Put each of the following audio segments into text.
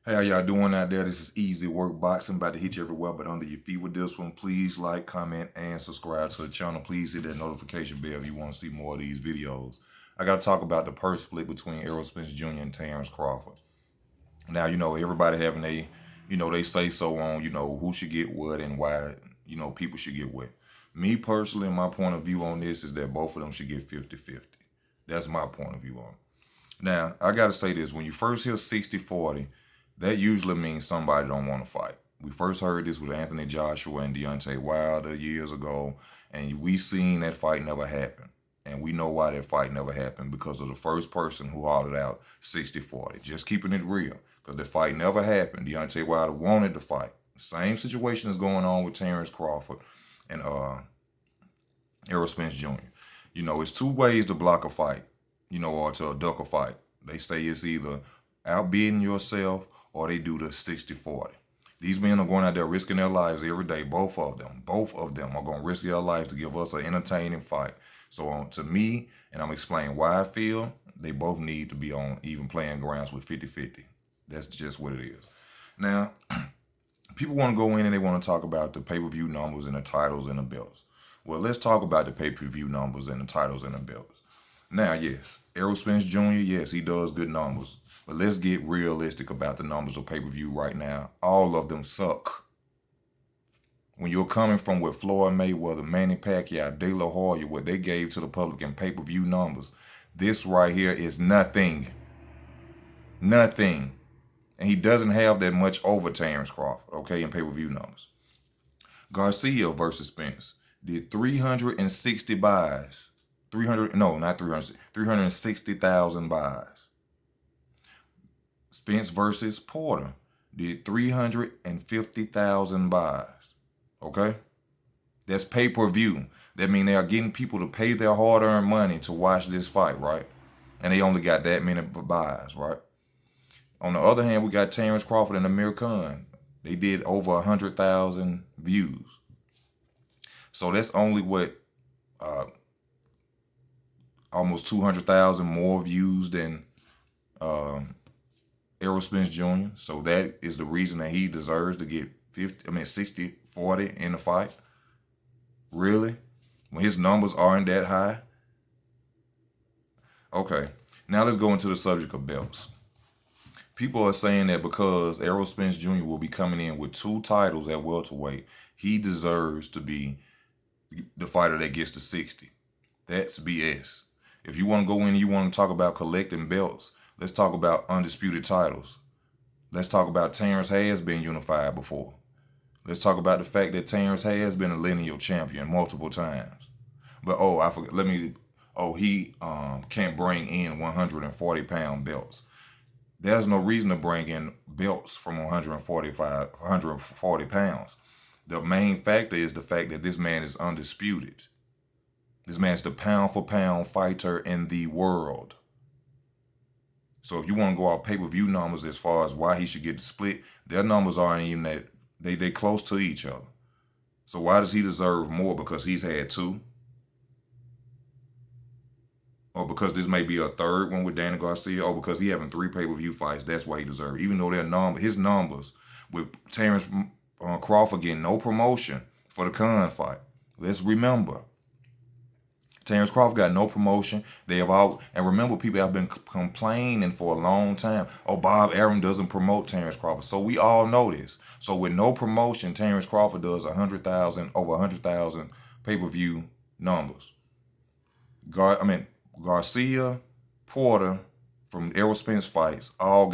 Hey, how y'all doing out there? This is Easy Work Boxing. About to hit you everywhere, but under your feet with this one. Please like, comment, and subscribe to the channel. Please hit that notification bell if you want to see more of these videos. I got to talk about the purse split between Errol Spence Jr. and Terence Crawford. Now, everybody having they say so on, who should get what and why, people should get what. Me personally, my point of view on this is that both of them should get 50-50. That's my point of view on it. Now, I got to say this. When you first hear 60-40, that usually means somebody don't want to fight. We first heard this with Anthony Joshua and Deontay Wilder years ago, and we seen that fight never happen. And we know why that fight never happened, because of the first person who hollered out 60-40. Just keeping it real, because the fight never happened. Deontay Wilder wanted to fight. Same situation is going on with Terence Crawford and Errol Spence Jr. It's two ways to block a fight, or to duck a fight. They say it's either outbidding yourself or they do the 60-40. These men are going out there risking their lives every day. Both of them are going to risk their lives to give us an entertaining fight. So to me, and I'm explaining why I feel, they both need to be on even playing grounds with 50-50. That's just what it is. Now, people want to go in and they want to talk about the pay-per-view numbers and the titles and the belts. Well, let's talk about the pay-per-view numbers and the titles and the belts. Now, yes, Errol Spence Jr., yes, he does good numbers. But let's get realistic about the numbers of pay-per-view right now. All of them suck. When you're coming from what Floyd Mayweather, Manny Pacquiao, De La Hoya, what they gave to the public in pay-per-view numbers, this right here is nothing. Nothing. And he doesn't have that much over Terence Crawford, okay, in pay-per-view numbers. Garcia versus Spence did 360 buys. 360,000 buys. Spence versus Porter did 350,000 buys. Okay? That's pay-per-view. That means they are getting people to pay their hard-earned money to watch this fight, right? And they only got that many buys, right? On the other hand, we got Terence Crawford and Amir Khan. They did over 100,000 views. So that's only almost 200,000 more views than Errol Spence Jr. So that is the reason that he deserves to get 60-40 in the fight. Really? When his numbers aren't that high? Okay. Now let's go into the subject of belts. People are saying that because Errol Spence Jr. will be coming in with 2 titles at welterweight, he deserves to be the fighter that gets to 60. That's BS. If you want to go in and you want to talk about collecting belts, let's talk about undisputed titles. Let's talk about Terence has been unified before. Let's talk about the fact that Terence has been a lineal champion multiple times. But I forgot. He can't bring in 140-pound belts. There's no reason to bring in belts from 140 pounds. The main factor is the fact that this man is undisputed. This man's the pound-for-pound fighter in the world. So if you want to go out pay-per-view numbers as far as why he should get the split, their numbers aren't even that. They close to each other. So why does he deserve more? Because he's had 2? Or because this may be a third one with Danny Garcia? Or because he having 3 pay-per-view fights, that's why he deserves. Even though his numbers with Terence Crawford getting no promotion for the Khan fight. Let's remember. Terence Crawford got no promotion. And remember, people have been complaining for a long time. Oh, Bob Arum doesn't promote Terence Crawford. So we all know this. So with no promotion, Terence Crawford does over 100,000 pay-per-view numbers. Garcia, Porter, from Errol Spence fights, all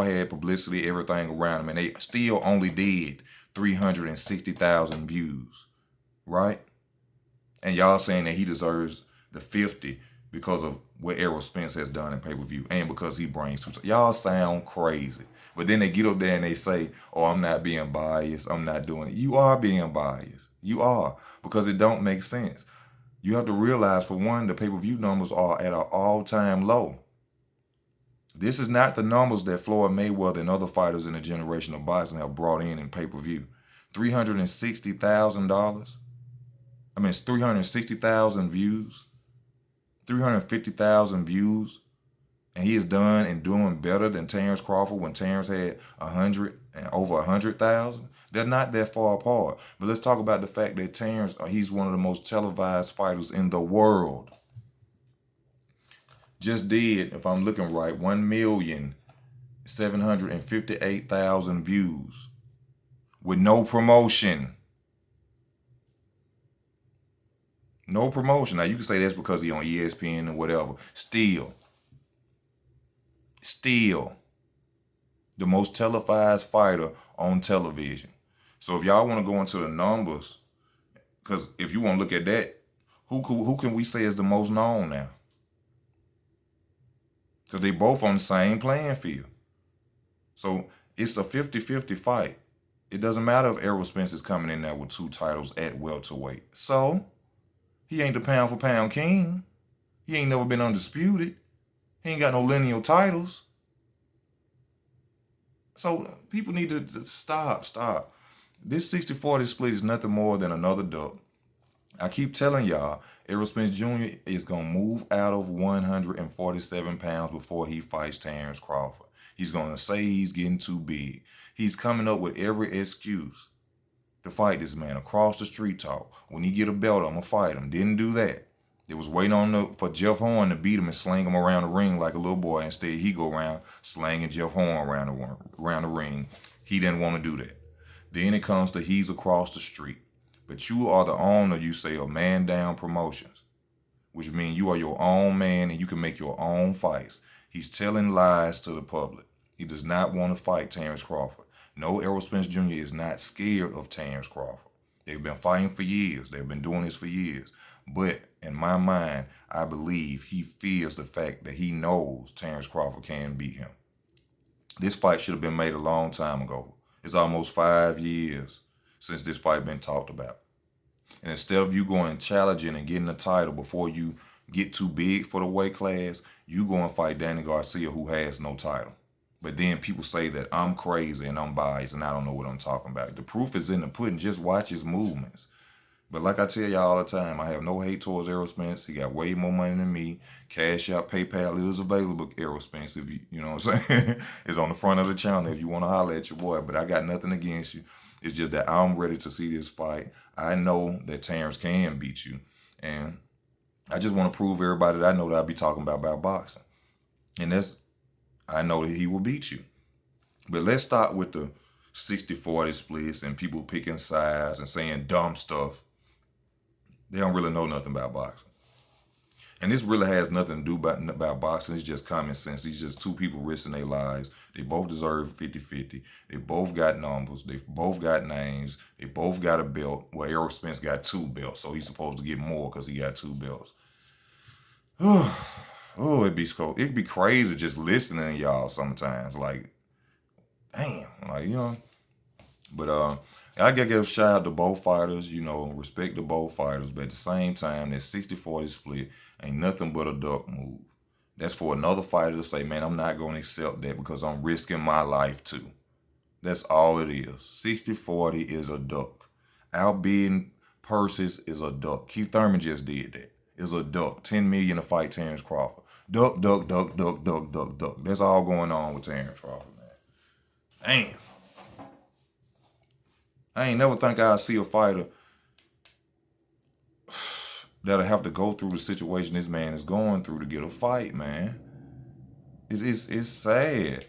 had publicity, everything around them, and they still only did 360,000 views, right? And y'all saying that he deserves the 50 because of what Errol Spence has done in pay-per-view and because he brings 2. Y'all sound crazy. But then they get up there and they say, oh, I'm not being biased. I'm not doing it. You are being biased. You are. Because it don't make sense. You have to realize, for one, the pay-per-view numbers are at an all-time low. This is not the numbers that Floyd Mayweather and other fighters in the generation of boxing have brought in pay-per-view. $360,000. It's 360,000 views, 350,000 views. And he is done and doing better than Terence Crawford when Terence had 100 and over 100,000. They're not that far apart. But let's talk about the fact that Terence, he's one of the most televised fighters in the world. Just did, if I'm looking right, 1,758,000 views with no promotion. No promotion. Now you can say that's because he on ESPN and whatever. Still, the most televised fighter on television. So if y'all want to go into the numbers, because if you want to look at that, who can we say is the most known now? Because they both on the same playing field. So it's a 50-50 fight. It doesn't matter if Errol Spence is coming in there with 2 titles at welterweight. So he ain't the pound for pound king. He ain't never been undisputed. He ain't got no lineal titles. So people need to stop. This 60-40 split is nothing more than another duck. I keep telling y'all, Errol Spence Jr. is going to move out of 147 pounds before he fights Terence Crawford. He's going to say he's getting too big. He's coming up with every excuse to fight this man. Across the street talk. When he get a belt, I'm going to fight him. Didn't do that. It was waiting for Jeff Horn to beat him and sling him around the ring like a little boy. Instead, he go around slanging Jeff Horn around the ring. He didn't want to do that. Then it comes to he's across the street. But you are the owner, you say, of Man Down Promotions, which means you are your own man and you can make your own fights. He's telling lies to the public. He does not want to fight Terence Crawford. No, Errol Spence Jr. is not scared of Terence Crawford. They've been fighting for years. They've been doing this for years. But in my mind, I believe he fears the fact that he knows Terence Crawford can beat him. This fight should have been made a long time ago. It's almost 5 years since this fight been talked about. And instead of you going and challenging and getting a title before you get too big for the weight class, you go and fight Danny Garcia, who has no title. But then people say that I'm crazy and I'm biased and I don't know what I'm talking about. The proof is in the pudding. Just watch his movements. But like I tell y'all all the time, I have no hate towards Errol Spence. He got way more money than me. Cash App, PayPal is available, Errol Spence, if you know what I'm saying? It's on the front of the channel if you want to holler at your boy. But I got nothing against you. It's just that I'm ready to see this fight. I know that Terence can beat you. And I just want to prove everybody that I know that I be talking about boxing. And I know that he will beat you. But let's start with the 60-40 splits and people picking sides and saying dumb stuff. They don't really know nothing about boxing. And this really has nothing to do about boxing. It's just common sense. It's just 2 people risking their lives. They both deserve 50-50. They both got numbers. They both got names. They both got a belt. Well, Errol Spence got 2 belts, so he's supposed to get more because he got 2 belts. Oh, it'd be crazy just listening to y'all sometimes. Like, damn, like, you know. But I gotta give a shout out to both fighters, you know, respect to both fighters. But at the same time, that 60-40 split ain't nothing but a duck move. That's for another fighter to say, man, I'm not going to accept that because I'm risking my life too. That's all it is. 60-40 is a duck. Outbidding purses is a duck. Keith Thurman just did that. It's a duck. $10 million to fight Terence Crawford. Duck, duck, duck, duck, duck, duck, duck. That's all going on with Terence Crawford, man. Damn. I ain't never think I'd see a fighter that'll have to go through the situation this man is going through to get a fight, man. It's sad.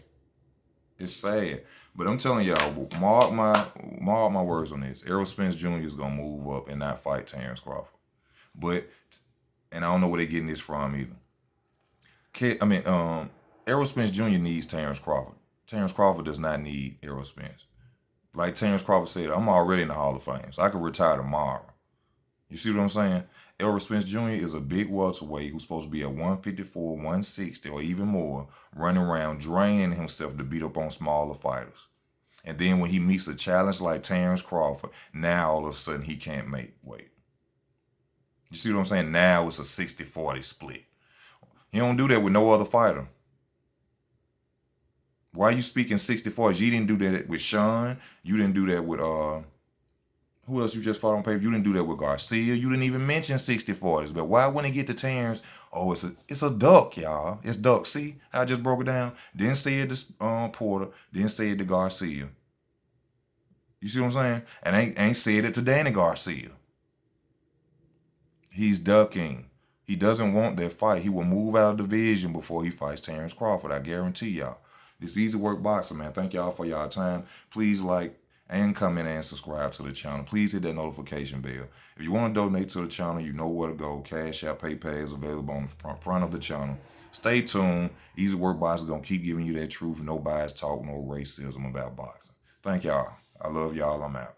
It's sad. But I'm telling y'all, mark my words on this. Errol Spence Jr. is gonna move up and not fight Terence Crawford. And I don't know where they're getting this from either. Errol Spence Jr. needs Terence Crawford. Terence Crawford does not need Errol Spence. Like Terence Crawford said, I'm already in the Hall of Fame, so I could retire tomorrow. You see what I'm saying? Errol Spence Jr. is a big welterweight who's supposed to be at 154, 160, or even more, running around draining himself to beat up on smaller fighters. And then when he meets a challenge like Terence Crawford, now all of a sudden he can't make weight. You see what I'm saying? Now it's a 60-40 split. He don't do that with no other fighter. Why are you speaking 60-40? You didn't do that with Sean. You didn't do that with Who else you just fought on paper? You didn't do that with Garcia. You didn't even mention 60-40s. But why wouldn't he get to Terence? Oh, it's a duck, y'all. It's duck. See how I just broke it down? Didn't say it to Porter. Didn't say it to Garcia. You see what I'm saying? And ain't said it to Danny Garcia. He's ducking. He doesn't want that fight. He will move out of the division before he fights Terence Crawford. I guarantee y'all. This Easy Work Boxing, man. Thank y'all for y'all time. Please like and comment and subscribe to the channel. Please hit that notification bell. If you want to donate to the channel, you know where to go. Cash App, PayPal is available on the front of the channel. Stay tuned. Easy Work Boxing is going to keep giving you that truth. No bias talk, no racism about boxing. Thank y'all. I love y'all. I'm out.